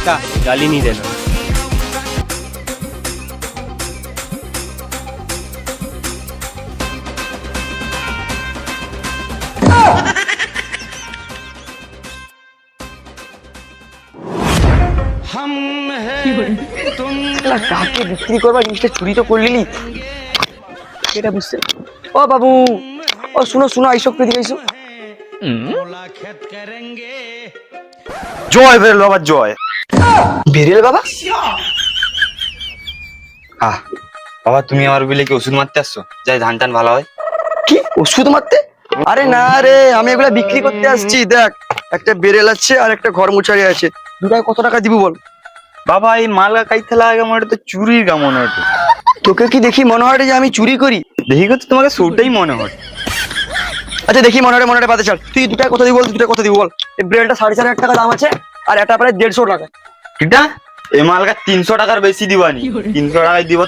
का गाली नहीं देना। কাকে বিক্রি করবা জিনিসটা চুরি তো করলি এটা বুঝছে। ও বাবু, ও শুনো শুনো, আইসব কে দিয়েছো? জয় বেরোল বাবা, জয়। বেরিয়েল বাবা? বাবা তুমি আমার বিলে কি ওষুধ মারতে আসছো? যাই ধান টান ভালো হয়। কি ওষুধ মারতে? আরে না রে, আমি এগুলা বিক্রি করতে আসছি। দেখ, একটা বেরেল আছে আর একটা ঘর মুছারি আছে, দুটায় কত টাকা দিব বল? বাবা এই মালগা কাইতে লাগে আমার তো চুরির গা মনে হয়। তোকে কি দেখি মনে হয় যে আমি চুরি করি? দেখি তো তোমাকে সেটাই মনে হয়। আচ্ছা দেখি মনে হয় বাদে ছাড়, তুই দুটায় কথা দিব বল, দুটায় কথা দিব বল। এই বেরেলটা 4.5 টাকা দাম আছে আর এটা প্রায় 150 টাকা। কিটা এই মালগা 300 টাকার বেশি দিবানি, 300 টাকায় দিব তো